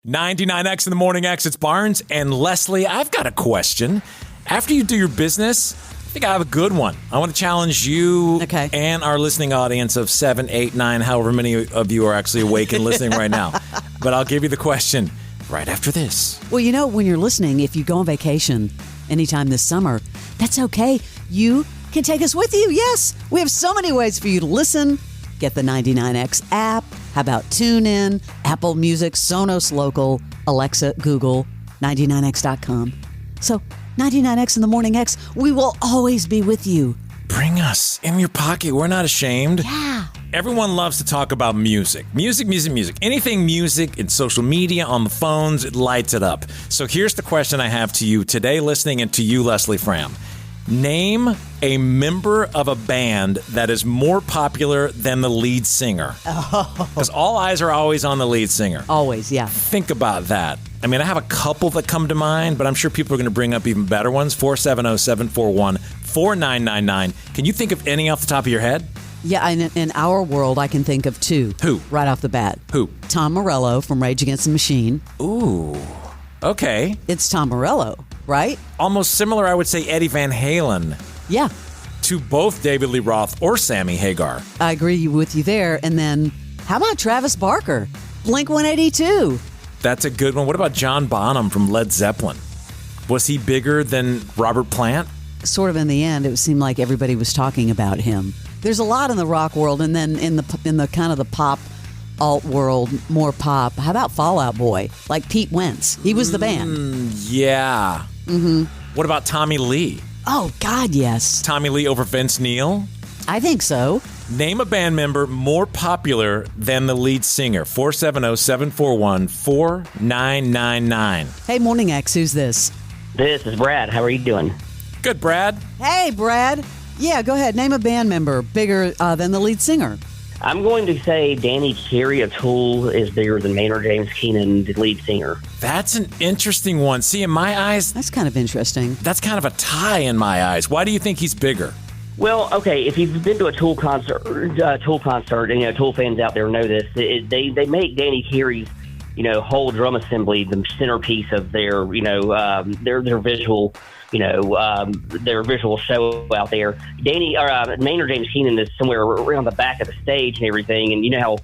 99X in the Morning X, it's Barnes and Leslie. I've got a question. After you do your business, I think I have a good one. I want to challenge you and our listening audience of 7, 8, 9, however many of you are actually awake and listening right now. But I'll give you the question right after this. Well, you know, when you're listening, if you go on vacation anytime this summer, that's okay. You can take us with you. Yes, we have so many ways for you to listen. Get the 99X app. How about TuneIn, Apple Music, Sonos Local, Alexa, Google, 99x.com. So, 99X in the Morning X, we will always be with you. Bring us in your pocket. We're not ashamed. Yeah. Everyone loves to talk about music. Music. Anything music in social media, on the phones, it lights it up. So here's the question I have to you today, listening, and to you, Leslie Fram. Name a member of a band that is more popular than the lead singer. Because all eyes are always on the lead singer. Always, yeah. Think about that. I mean, I have a couple that come to mind, but I'm sure people are going to bring up even better ones. 470-741-4999. Can you think of any off the top of your head? Yeah, in our world, I can think of two. Who? Right off the bat. Who? Tom Morello from Rage Against the Machine. Ooh, okay. It's Tom Morello, right? Almost similar, I would say, Eddie Van Halen. Yeah. To both David Lee Roth or Sammy Hagar. I agree with you there. And then, how about Travis Barker? Blink-182. That's a good one. What about John Bonham from Led Zeppelin? Was he bigger than Robert Plant? Sort of in the end, it seemed like everybody was talking about him. There's a lot in the rock world, and then in the kind of the pop alt world, more pop. How about Fall Out Boy? Like Pete Wentz. He was the band. Yeah. Mm-hmm. What about Tommy Lee? Oh, God, yes. Tommy Lee over Vince Neil? I think so. Name a band member more popular than the lead singer. 470-741-4999. Hey, Morning X, who's this? This is Brad. How are you doing? Good, Brad. Hey, Brad. Yeah, go ahead. Name a band member bigger than the lead singer. I'm going to say Danny Carey of Tool is bigger than Maynard James Keenan, the lead singer. That's an interesting one. See, in my eyes... That's kind of interesting. That's kind of a tie in my eyes. Why do you think he's bigger? Well, okay, if you've been to a Tool concert, and Tool fans out there know this, they make Danny Carey's, whole drum assembly the centerpiece of their, their visual... their visual show out there. Maynard James Keenan is somewhere around the back of the stage and everything. And you know how,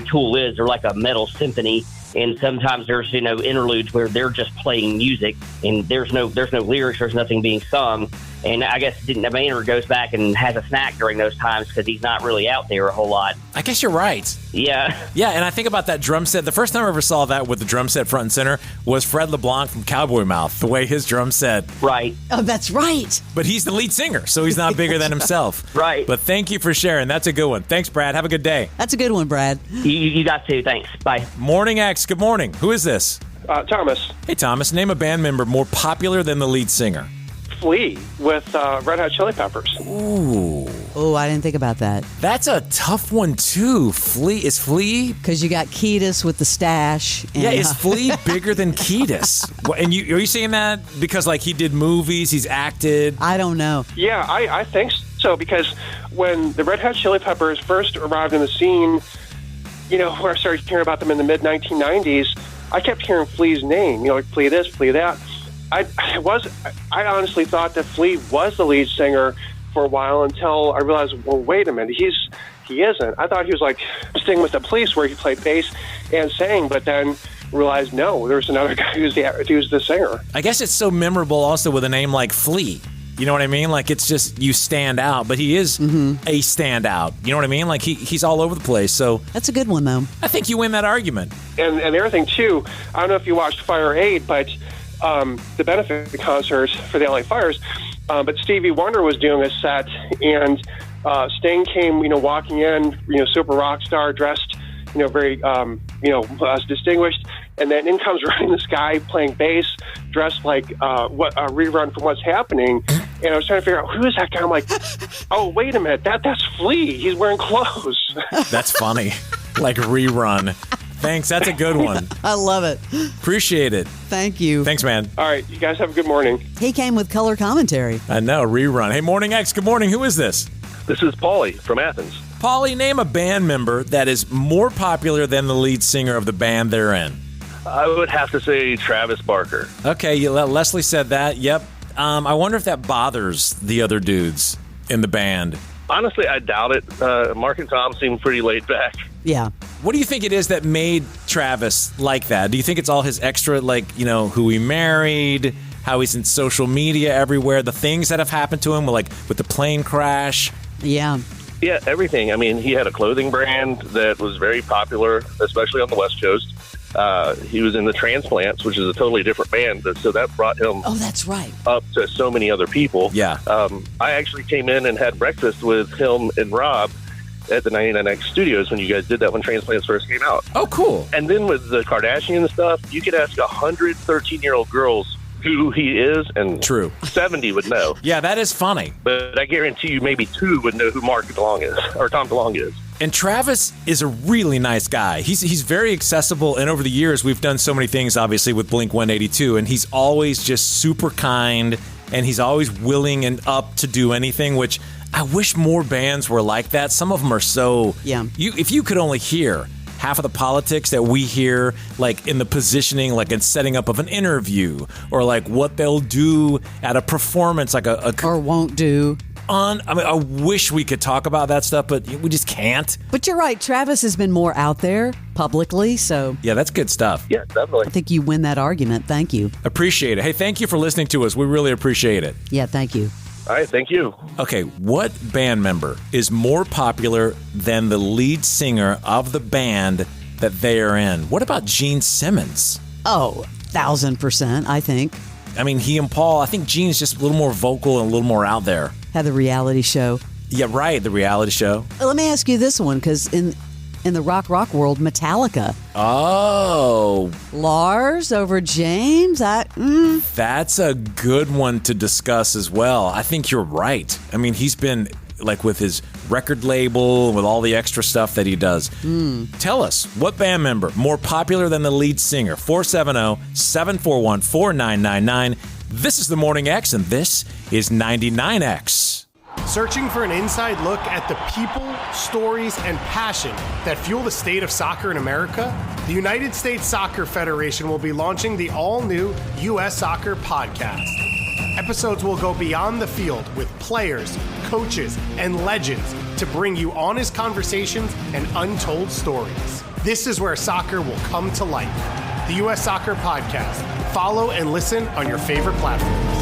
Tool is, they're like a metal symphony. And sometimes there's, interludes where they're just playing music and there's no lyrics, there's nothing being sung. And I guess Maynard goes back and has a snack during those times because he's not really out there a whole lot. I guess you're right. Yeah. Yeah, and I think about that drum set. The first time I ever saw that with the drum set front and center was Fred LeBlanc from Cowboy Mouth, the way his drum set. Right. Oh, that's right. But he's the lead singer, so he's not bigger than himself. Right. But thank you for sharing. That's a good one. Thanks, Brad. Have a good day. That's a good one, Brad. You got to. Thanks. Bye. Morning X. Good morning. Who is this? Thomas. Hey, Thomas. Name a band member more popular than the lead singer. Flea with Red Hot Chili Peppers. Ooh. Oh, I didn't think about that. That's a tough one, too. Flea? Is Flea? Because you got Kiedis with the stash. And, yeah, is Flea bigger than Kiedis? And are you saying that because, he did movies, he's acted? I don't know. Yeah, I think so, because when the Red Hot Chili Peppers first arrived in the scene, where I started hearing about them in the mid-1990s, I kept hearing Flea's name, Flea this, Flea that. I honestly thought that Flea was the lead singer for a while until I realized, well, wait a minute, he isn't. I thought he was like Sting with the Police, where he played bass and sang, but then realized no, there's another guy who's the singer. I guess it's so memorable also with a name like Flea. You know what I mean? It's just you stand out, but he is a standout. You know what I mean? He's all over the place. So that's a good one, though. I think you win that argument. And the other thing too, I don't know if you watched Fire Aid, but the benefit concerts for the LA Fires, but Stevie Wonder was doing a set, and Sting came, walking in, super rock star, dressed, very, distinguished, and then in comes running this guy playing bass, dressed like a rerun from What's Happening, and I was trying to figure out who is that guy. I'm like, oh, wait a minute, that's Flea. He's wearing clothes. That's funny, like rerun. Thanks. That's a good one. I love it. Appreciate it. Thank you. Thanks, man. All right. You guys have a good morning. He came with color commentary. I know. Rerun. Hey, Morning X. Good morning. Who is this? This is Paulie from Athens. Paulie, name a band member that is more popular than the lead singer of the band they're in. I would have to say Travis Barker. Okay, Leslie said that. Yep. I wonder if that bothers the other dudes in the band. Honestly, I doubt it. Mark and Tom seem pretty laid back. Yeah. What do you think it is that made Travis like that? Do you think it's all his extra, who he married, how he's in social media everywhere, the things that have happened to him, with the plane crash? Yeah. Yeah, everything. I mean, he had a clothing brand that was very popular, especially on the West Coast. He was in the Transplants, which is a totally different band, so that brought him that's right. up to so many other people. Yeah. I actually came in and had breakfast with him and Rob at the 99X Studios when you guys did that when Transplants first came out. Oh, cool. And then with the Kardashian stuff, you could ask 100 13-year-old girls who he is, and True. 70 would know. Yeah, that is funny. But I guarantee you maybe 2 would know who Mark DeLong is, or Tom DeLong is. And Travis is a really nice guy. He's very accessible, and over the years, we've done so many things, obviously, with Blink-182, and he's always just super kind, and he's always willing and up to do anything, which I wish more bands were like that. Some of them are so... Yeah. If you could only hear half of the politics that we hear, in the positioning, in setting up of an interview, or what they'll do at a performance, Or won't do. I wish we could talk about that stuff, but we just can't. But you're right. Travis has been more out there publicly, so Yeah, that's good stuff. Yeah, definitely. I think you win that argument. Thank you. Appreciate it. Hey, thank you for listening to us. We really appreciate it. Yeah, thank you. All right, thank you. Okay, what band member is more popular than the lead singer of the band that they are in? What about Gene Simmons? Oh, 1,000%, I think. I mean, he and Paul, I think Gene's just a little more vocal and a little more out there. Had the reality show. Yeah, right, the reality show. Let me ask you this one, because in the rock world, Metallica. Oh. Lars over James? That's a good one to discuss as well. I think you're right. I mean, he's been with his record label, with all the extra stuff that he does. Tell us, what band member more popular than the lead singer? 470-741-4999. This is the Morning X, and this is 99X. Searching for an inside look at the people, stories, and passion that fuel the state of soccer in America? The United States Soccer Federation will be launching the all-new U.S. Soccer Podcast. Episodes will go beyond the field with players, coaches, and legends to bring you honest conversations and untold stories. This is where soccer will come to life. The U.S. Soccer Podcast. Follow and listen on your favorite platforms.